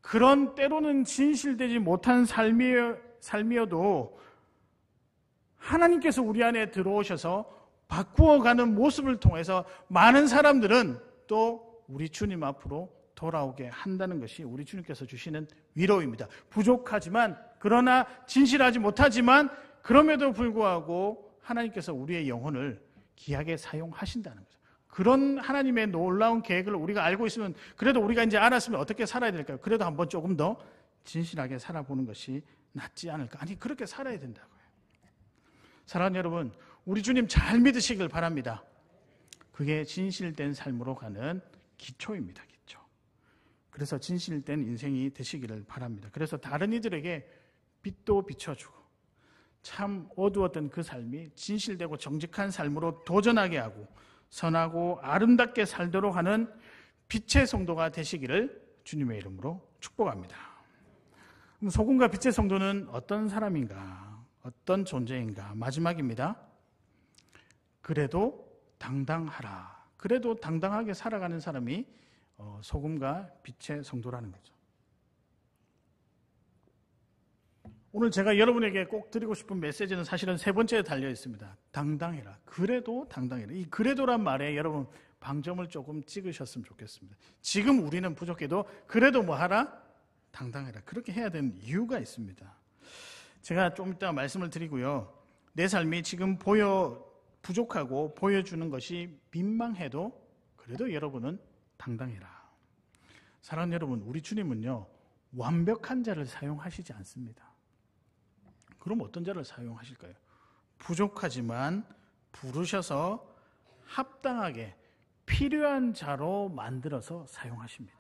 S1: 그런 때로는 진실되지 못한 삶이어도 하나님께서 우리 안에 들어오셔서 바꾸어가는 모습을 통해서 많은 사람들은 또 우리 주님 앞으로 돌아오게 한다는 것이 우리 주님께서 주시는 위로입니다. 부족하지만 그러나 진실하지 못하지만 그럼에도 불구하고 하나님께서 우리의 영혼을 귀하게 사용하신다는 거죠. 그런 하나님의 놀라운 계획을 우리가 알고 있으면 그래도 우리가 이제 알았으면 어떻게 살아야 될까요? 그래도 한번 조금 더 진실하게 살아보는 것이 낫지 않을까? 아니 그렇게 살아야 된다고요. 사랑하는 여러분, 우리 주님 잘 믿으시길 바랍니다. 그게 진실된 삶으로 가는 기초입니다. 기초. 그래서 진실된 인생이 되시기를 바랍니다. 그래서 다른 이들에게 빛도 비춰주고 참 어두웠던 그 삶이 진실되고 정직한 삶으로 도전하게 하고 선하고 아름답게 살도록 하는 빛의 성도가 되시기를 주님의 이름으로 축복합니다. 그럼 소금과 빛의 성도는 어떤 사람인가? 어떤 존재인가? 마지막입니다. 그래도 당당하라. 그래도 당당하게 살아가는 사람이 소금과 빛의 성도라는 거죠. 오늘 제가 여러분에게 꼭 드리고 싶은 메시지는 사실은 세 번째에 달려 있습니다. 당당해라. 그래도 당당해라. 이 그래도란 말에 여러분 방점을 조금 찍으셨으면 좋겠습니다. 지금 우리는 부족해도 그래도 뭐 하라? 당당해라. 그렇게 해야 되는 이유가 있습니다. 제가 좀 이따 말씀을 드리고요. 내 삶이 지금 부족하고 보여주는 것이 민망해도 그래도 여러분은 당당해라. 사랑하는 여러분, 우리 주님은요 완벽한 자를 사용하시지 않습니다. 그럼 어떤 자를 사용하실까요? 부족하지만 부르셔서 합당하게 필요한 자로 만들어서 사용하십니다.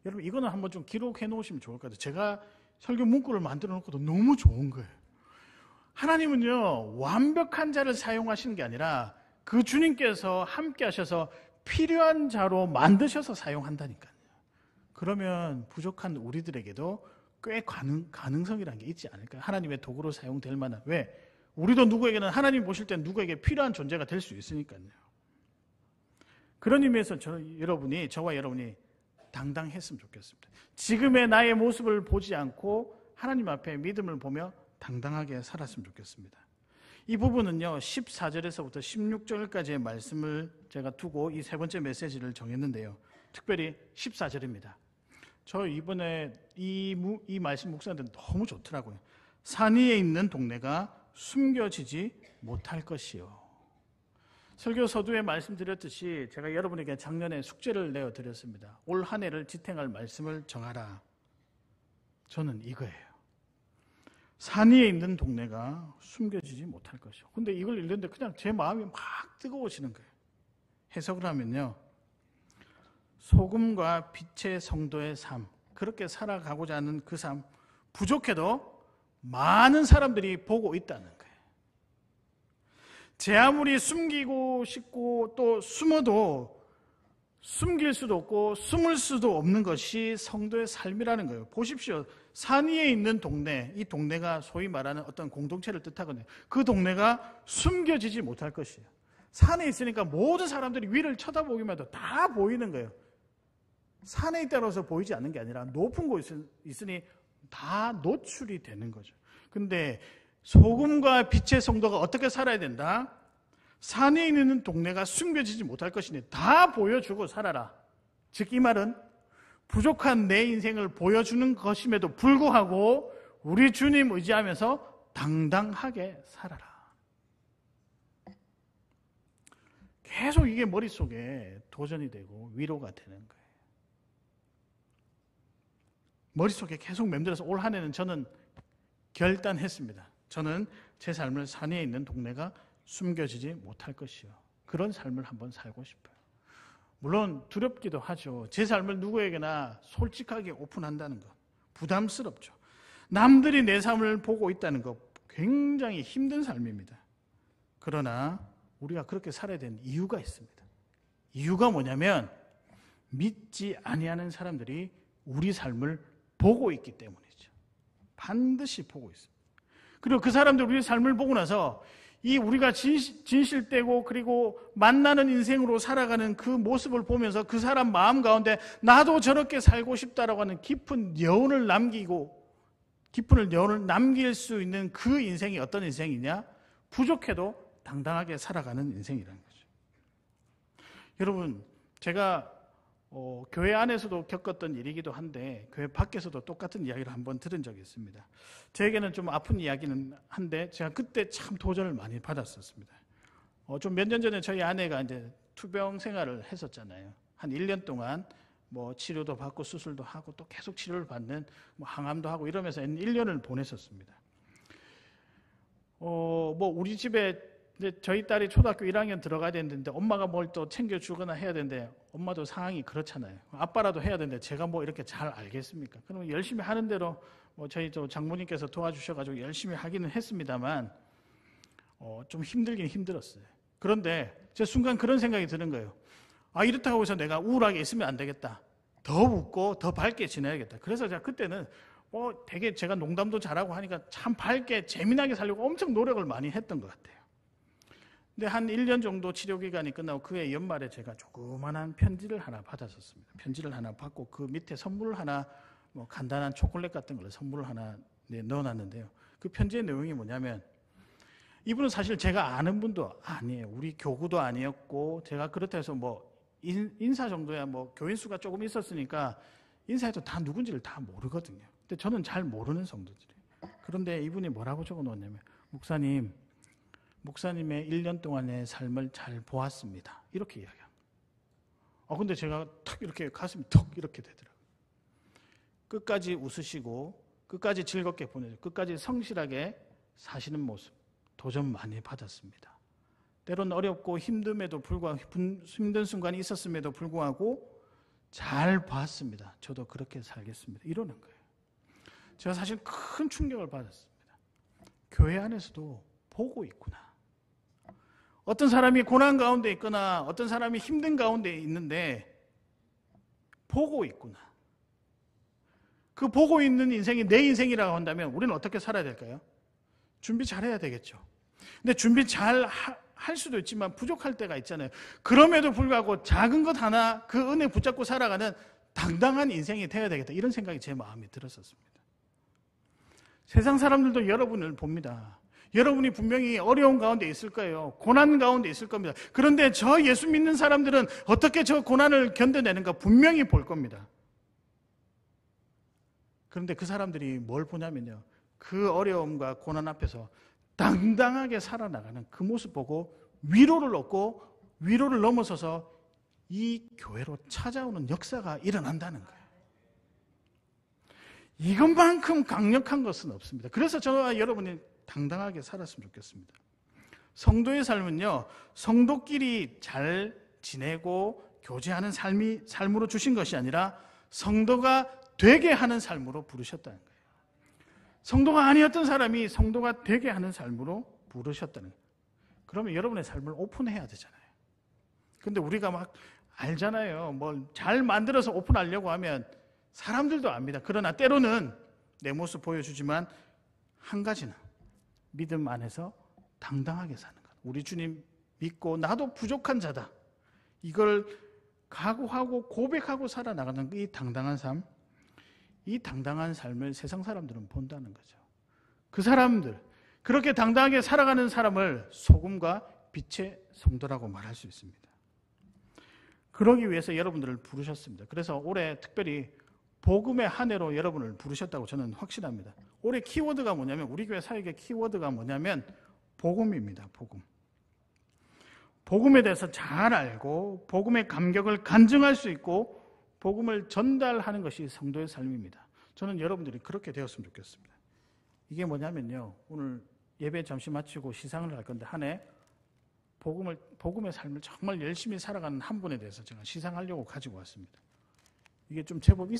S1: 여러분 이거는 한번 좀 기록해 놓으시면 좋을 것 같아요. 제가 설교 문구를 만들어 놓고도 너무 좋은 거예요. 하나님은요 완벽한 자를 사용하시는 게 아니라 그 주님께서 함께 하셔서 필요한 자로 만드셔서 사용한다니까요. 그러면 부족한 우리들에게도 꽤 가능성이라는 게 있지 않을까요? 하나님의 도구로 사용될 만한. 왜? 우리도 누구에게는 하나님 보실 때 누구에게 필요한 존재가 될 수 있으니까요. 그런 의미에서 저와 여러분이 당당했으면 좋겠습니다. 지금의 나의 모습을 보지 않고 하나님 앞에 믿음을 보며 당당하게 살았으면 좋겠습니다. 이 부분은요 14절에서부터 16절까지의 말씀을 제가 두고 이 세 번째 메시지를 정했는데요. 특별히 14절입니다. 저 이번에 이 말씀 묵상하는데 너무 좋더라고요. 산 위에 있는 동네가 숨겨지지 못할 것이요. 설교 서두에 말씀드렸듯이 제가 여러분에게 작년에 숙제를 내어드렸습니다. 올 한 해를 지탱할 말씀을 정하라. 저는 이거예요. 산 위에 있는 동네가 숨겨지지 못할 것이요. 근데 이걸 읽는데 그냥 제 마음이 막 뜨거워지는 거예요. 해석을 하면요. 소금과 빛의 성도의 삶, 그렇게 살아가고자 하는 그 삶, 부족해도 많은 사람들이 보고 있다는 거예요. 제 아무리 숨기고 싶고 또 숨어도 숨길 수도 없고 숨을 수도 없는 것이 성도의 삶이라는 거예요. 보십시오. 산 위에 있는 동네, 이 동네가 소위 말하는 어떤 공동체를 뜻하거든요. 그 동네가 숨겨지지 못할 것이에요. 산에 있으니까 모든 사람들이 위를 쳐다보기만 해도 다 보이는 거예요. 산에 있다고 해서 보이지 않는 게 아니라 높은 곳에 있으니 다 노출이 되는 거죠. 근데 소금과 빛의 성도가 어떻게 살아야 된다? 산에 있는 동네가 숨겨지지 못할 것이니 다 보여주고 살아라. 즉 이 말은 부족한 내 인생을 보여주는 것임에도 불구하고 우리 주님 의지하면서 당당하게 살아라. 계속 이게 머릿속에 도전이 되고 위로가 되는 거예요. 머릿속에 계속 맴돌아서 올 한 해는 저는 결단했습니다. 저는 제 삶을 산에 있는 동네가 숨겨지지 못할 것이요. 그런 삶을 한번 살고 싶어요. 물론 두렵기도 하죠. 제 삶을 누구에게나 솔직하게 오픈한다는 것 부담스럽죠. 남들이 내 삶을 보고 있다는 것 굉장히 힘든 삶입니다. 그러나 우리가 그렇게 살아야 되는 이유가 있습니다. 이유가 뭐냐면 믿지 아니하는 사람들이 우리 삶을 보고 있기 때문이죠. 반드시 보고 있습니다. 그리고 그 사람들 우리의 삶을 보고 나서 이 우리가 진실되고 그리고 만나는 인생으로 살아가는 그 모습을 보면서 그 사람 마음 가운데 나도 저렇게 살고 싶다라고 하는 깊은 여운을 남길 수 있는 그 인생이 어떤 인생이냐? 부족해도 당당하게 살아가는 인생이라는 거죠. 여러분, 제가 교회 안에서도 겪었던 일이기도 한데 교회 밖에서도 똑같은 이야기를 한번 들은 적이 있습니다. 저에게는 좀 아픈 이야기는 한데 제가 그때 참 도전을 많이 받았었습니다. 좀 몇 년 전에 저희 아내가 이제 투병 생활을 했었잖아요. 한 1년 동안 뭐 치료도 받고 수술도 하고 또 계속 치료를 받는 뭐 항암도 하고 이러면서 1년을 보냈었습니다. 뭐 우리 집에 이제 저희 딸이 초등학교 1학년 들어가야 되는데 엄마가 뭘 또 챙겨주거나 해야 되는데 엄마도 상황이 그렇잖아요. 아빠라도 해야 되는데 제가 뭐 이렇게 잘 알겠습니까? 그러면 열심히 하는 대로 뭐 저희 장모님께서 도와주셔가지고 열심히 하기는 했습니다만 좀 힘들긴 힘들었어요. 그런데 제 순간 그런 생각이 드는 거예요. 아, 이렇다고 해서 내가 우울하게 있으면 안 되겠다. 더 웃고 더 밝게 지내야겠다. 그래서 제가 그때는 되게 제가 농담도 잘하고 하니까 참 밝게 재미나게 살려고 엄청 노력을 많이 했던 것 같아요. 근데 한 1년 정도 치료 기간이 끝나고 그해 연말에 제가 조그만한 편지를 하나 받았었습니다. 편지를 하나 받고 그 밑에 선물을 하나 뭐 간단한 초콜릿 같은 걸 선물을 하나 넣어놨는데요. 그 편지의 내용이 뭐냐면 이분은 사실 제가 아는 분도 아니에요. 우리 교구도 아니었고 제가 그렇다 해서 뭐 인사 정도야 뭐 교인 수가 조금 있었으니까 인사해도 다 누군지를 다 모르거든요. 근데 저는 잘 모르는 성도들이에요. 그런데 이분이 뭐라고 적어놓았냐면 목사님의 1년 동안의 삶을 잘 보았습니다. 이렇게 이야기합니다. 근데 제가 탁 이렇게 가슴이 턱 이렇게 되더라고요. 끝까지 웃으시고 끝까지 즐겁게 보내고 끝까지 성실하게 사시는 모습 도전 많이 받았습니다. 때론 어렵고 힘든 순간이 있었음에도 불구하고 잘 봤습니다. 저도 그렇게 살겠습니다. 이러는 거예요. 제가 사실 큰 충격을 받았습니다. 교회 안에서도 보고 있구나. 어떤 사람이 고난 가운데 있거나 어떤 사람이 힘든 가운데 있는데 보고 있구나. 그 보고 있는 인생이 내 인생이라고 한다면 우리는 어떻게 살아야 될까요? 준비 잘해야 되겠죠. 근데 준비 잘 할 수도 있지만 부족할 때가 있잖아요. 그럼에도 불구하고 작은 것 하나 그 은혜 붙잡고 살아가는 당당한 인생이 되어야 되겠다. 이런 생각이 제 마음에 들었었습니다. 세상 사람들도 여러분을 봅니다. 여러분이 분명히 어려운 가운데 있을 거예요. 고난 가운데 있을 겁니다. 그런데 저 예수 믿는 사람들은 어떻게 저 고난을 견뎌내는가 분명히 볼 겁니다. 그런데 그 사람들이 뭘 보냐면요. 그 어려움과 고난 앞에서 당당하게 살아나가는 그 모습 보고 위로를 얻고 위로를 넘어서서 이 교회로 찾아오는 역사가 일어난다는 거예요. 이것만큼 강력한 것은 없습니다. 그래서 저와 여러분이 당당하게 살았으면 좋겠습니다. 성도의 삶은요, 성도끼리 잘 지내고 교제하는 삶으로 주신 것이 아니라 성도가 되게 하는 삶으로 부르셨다는 거예요. 성도가 아니었던 사람이 성도가 되게 하는 삶으로 부르셨다는 거예요. 그러면 여러분의 삶을 오픈해야 되잖아요. 근데 우리가 막 알잖아요. 뭘 잘 만들어서 오픈하려고 하면 사람들도 압니다. 그러나 때로는 내 모습 보여주지만 한 가지는 믿음 안에서 당당하게 사는 것. 우리 주님 믿고 나도 부족한 자다. 이걸 각오하고 고백하고 살아나가는 이 당당한 삶, 이 당당한 삶을 세상 사람들은 본다는 거죠. 그 사람들, 그렇게 당당하게 살아가는 사람을 소금과 빛의 성도라고 말할 수 있습니다. 그러기 위해서 여러분들을 부르셨습니다. 그래서 올해 특별히 복음의 한 해로 여러분을 부르셨다고 저는 확신합니다. 올해 키워드가 뭐냐면, 우리 교회 사역의 키워드가 뭐냐면 복음입니다. 복음. 복음에 대해서 잘 알고 복음의 감격을 간증할 수 있고 복음을 전달하는 것이 성도의 삶입니다. 저는 여러분들이 그렇게 되었으면 좋겠습니다. 이게 뭐냐면요, 오늘 예배 잠시 마치고 시상을 할 건데 한 해 복음의 삶을 정말 열심히 살아가는 한 분에 대해서 제가 시상하려고 가지고 왔습니다. 이게 좀 제법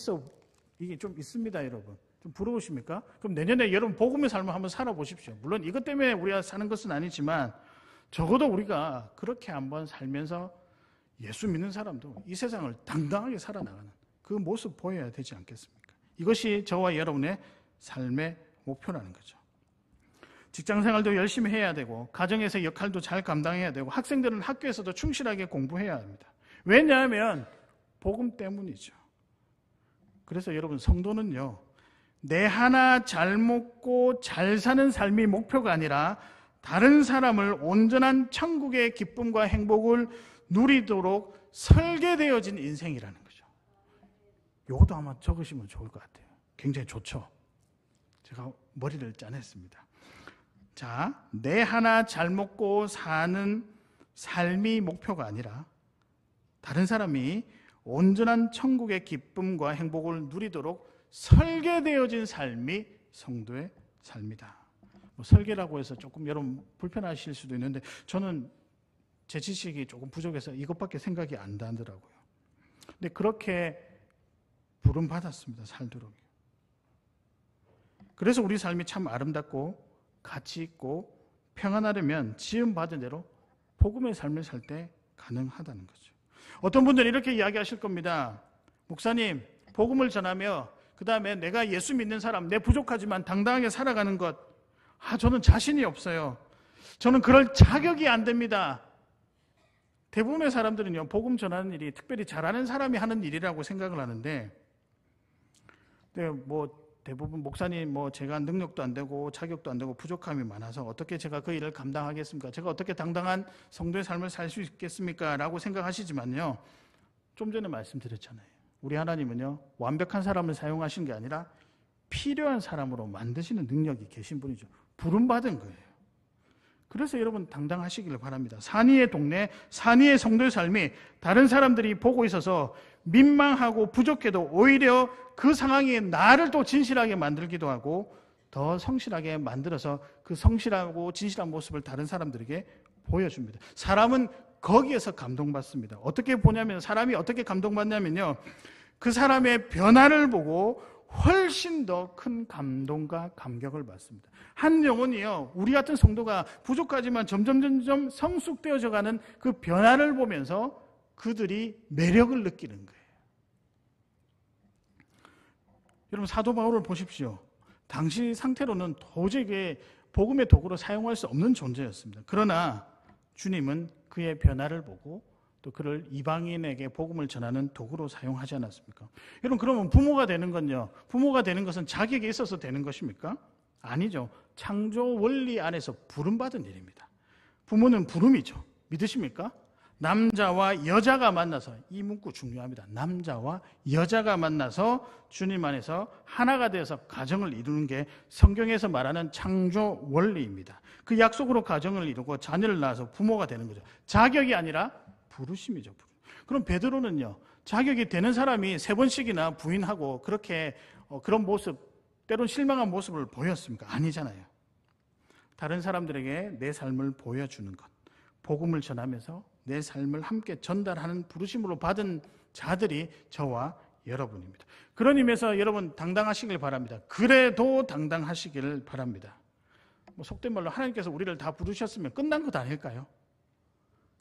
S1: 이게 좀 있습니다, 여러분. 좀 부러우십니까? 그럼 내년에 여러분 복음의 삶을 한번 살아보십시오. 물론 이것 때문에 우리가 사는 것은 아니지만 적어도 우리가 그렇게 한번 살면서 예수 믿는 사람도 이 세상을 당당하게 살아나가는 그 모습 보여야 되지 않겠습니까? 이것이 저와 여러분의 삶의 목표라는 거죠. 직장생활도 열심히 해야 되고 가정에서 역할도 잘 감당해야 되고 학생들은 학교에서도 충실하게 공부해야 합니다. 왜냐하면 복음 때문이죠. 그래서 여러분, 성도는요, 내 하나 잘 먹고 잘 사는 삶이 목표가 아니라 다른 사람을 온전한 천국의 기쁨과 행복을 누리도록 설계되어진 인생이라는 거죠. 이것도 아마 적으시면 좋을 것 같아요. 굉장히 좋죠. 제가 머리를 짜냈습니다. 자, 내 하나 잘 먹고 사는 삶이 목표가 아니라 다른 사람이 온전한 천국의 기쁨과 행복을 누리도록 설계되어진 삶이 성도의 삶이다. 설계라고 해서 조금 여러분 불편하실 수도 있는데 저는 제 지식이 조금 부족해서 이것밖에 생각이 안 나더라고요. 근데 그렇게 부름받았습니다, 살도록. 그래서 우리 삶이 참 아름답고 가치 있고 평안하려면 지음받은 대로 복음의 삶을 살 때 가능하다는 거죠. 어떤 분들은 이렇게 이야기하실 겁니다. 목사님, 복음을 전하며 그 다음에 내가 예수 믿는 사람, 내 부족하지만 당당하게 살아가는 것, 저는 자신이 없어요. 저는 그럴 자격이 안 됩니다. 대부분의 사람들은요, 복음 전하는 일이 특별히 잘하는 사람이 하는 일이라고 생각을 하는데, 대부분 목사님, 제가 능력도 안 되고 자격도 안 되고 부족함이 많아서 어떻게 제가 그 일을 감당하겠습니까? 제가 어떻게 당당한 성도의 삶을 살 수 있겠습니까? 라고 생각하시지만요, 좀 전에 말씀드렸잖아요. 우리 하나님은요, 완벽한 사람을 사용하신 게 아니라 필요한 사람으로 만드시는 능력이 계신 분이죠. 부름받은 거예요. 그래서 여러분 당당하시기를 바랍니다. 산위의 동네, 산위의 성도의 삶이 다른 사람들이 보고 있어서 민망하고 부족해도 오히려 그 상황이 나를 또 진실하게 만들기도 하고 더 성실하게 만들어서 그 성실하고 진실한 모습을 다른 사람들에게 보여줍니다. 사람은 거기에서 감동받습니다. 어떻게 보냐면, 사람이 어떻게 감동받냐면요, 그 사람의 변화를 보고 훨씬 더 큰 감동과 감격을 받습니다. 한 영혼이요, 우리 같은 성도가 부족하지만 점점 성숙되어져 가는 그 변화를 보면서 그들이 매력을 느끼는 거예요. 여러분, 사도 바울을 보십시오. 당시 상태로는 도저히 복음의 도구로 사용할 수 없는 존재였습니다. 그러나 주님은 그의 변화를 보고 또 그를 이방인에게 복음을 전하는 도구로 사용하지 않았습니까? 여러분, 그러면 부모가 되는 건요, 부모가 되는 것은 자격이 있어서 되는 것입니까? 아니죠. 창조 원리 안에서 부름받은 일입니다. 부모는 부름이죠. 믿으십니까? 남자와 여자가 만나서, 이 문구 중요합니다. 남자와 여자가 만나서 주님 안에서 하나가 되어서 가정을 이루는 게 성경에서 말하는 창조 원리입니다. 그 약속으로 가정을 이루고 자녀를 낳아서 부모가 되는 거죠. 자격이 아니라 부르심이죠. 그럼 베드로는요, 자격이 되는 사람이 3번씩이나 부인하고 그렇게 그런 모습, 때론 실망한 모습을 보였습니까? 아니잖아요. 다른 사람들에게 내 삶을 보여주는 것, 복음을 전하면서 내 삶을 함께 전달하는 부르심으로 받은 자들이 저와 여러분입니다. 그런 의미에서 여러분 당당하시길 바랍니다. 그래도 당당하시길 바랍니다. 속된 말로 하나님께서 우리를 다 부르셨으면 끝난 것 아닐까요?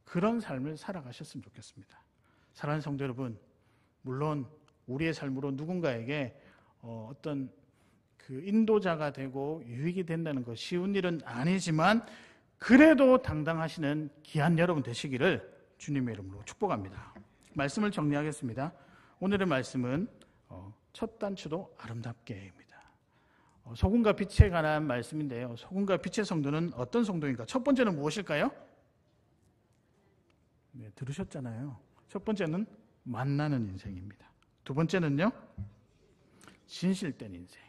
S1: 그런 삶을 살아가셨으면 좋겠습니다. 사랑하는 성도 여러분, 물론 우리의 삶으로 누군가에게 어떤 그 인도자가 되고 유익이 된다는 것 쉬운 일은 아니지만 그래도 당당하시는 귀한 여러분 되시기를 주님의 이름으로 축복합니다. 말씀을 정리하겠습니다. 오늘의 말씀은 첫 단추도 아름답게입니다. 소금과 빛에 관한 말씀인데요. 소금과 빛의 성도는 어떤 성도인가? 첫 번째는 무엇일까요? 네, 들으셨잖아요. 첫 번째는 만나는 인생입니다. 두 번째는요, 진실된 인생.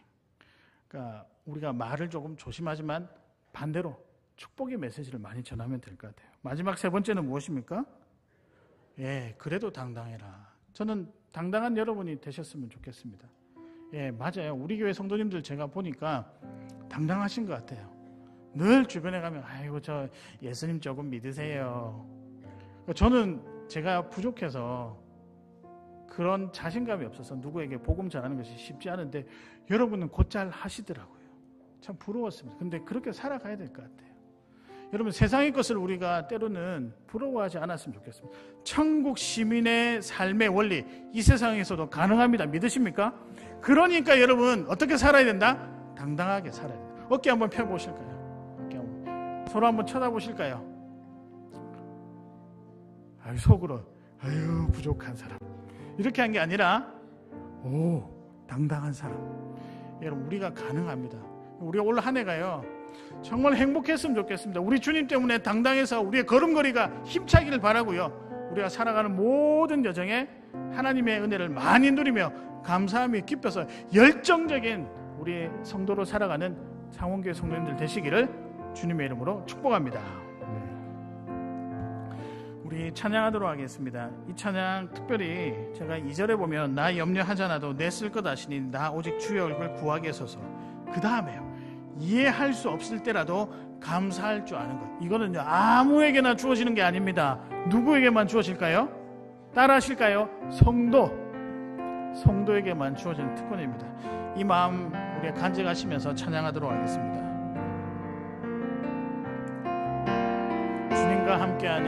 S1: 그러니까 우리가 말을 조금 조심하지만 반대로 축복의 메시지를 많이 전하면 될 것 같아요. 마지막 세 번째는 무엇입니까? 예, 그래도 당당해라. 저는 당당한 여러분이 되셨으면 좋겠습니다. 예, 맞아요. 우리 교회 성도님들 제가 보니까 당당하신 것 같아요. 늘 주변에 가면 아이고 저 예수님 조금 믿으세요. 저는 제가 부족해서 그런 자신감이 없어서 누구에게 복음 전하는 것이 쉽지 않은데 여러분은 곧잘 하시더라고요. 참 부러웠습니다. 근데 그렇게 살아가야 될 것 같아요. 여러분, 세상의 것을 우리가 때로는 부러워하지 않았으면 좋겠습니다. 천국 시민의 삶의 원리, 이 세상에서도 가능합니다. 믿으십니까? 그러니까 여러분 어떻게 살아야 된다? 당당하게 살아야 된다. 어깨 한번 펴보실까요? 어깨 한번. 서로 한번 쳐다보실까요? 아유, 속으로 아유 부족한 사람 이렇게 한 게 아니라 오 당당한 사람. 여러분, 우리가 가능합니다. 우리가 올 한 해가요 정말 행복했으면 좋겠습니다. 우리 주님 때문에 당당해서 우리의 걸음걸이가 힘차기를 바라고요. 우리가 살아가는 모든 여정에 하나님의 은혜를 많이 누리며 감사함이 깊어서 열정적인 우리의 성도로 살아가는 창원교회 성도님들 되시기를 주님의 이름으로 축복합니다. 우리 찬양하도록 하겠습니다. 이 찬양 특별히 제가 2절에 보면 나 염려하지 않아도 내 쓸 것 아시니 나 오직 주의 얼굴 구하게 서서, 그 다음에요 이해할 수 없을 때라도 감사할 줄 아는 것. 이거는요 아무에게나 주어지는 게 아닙니다. 누구에게만 주어질까요? 따라하실까요? 성도에게만 주어지는 특권입니다. 이 마음 우리가 간직하시면서 찬양하도록 하겠습니다. 주님과 함께하는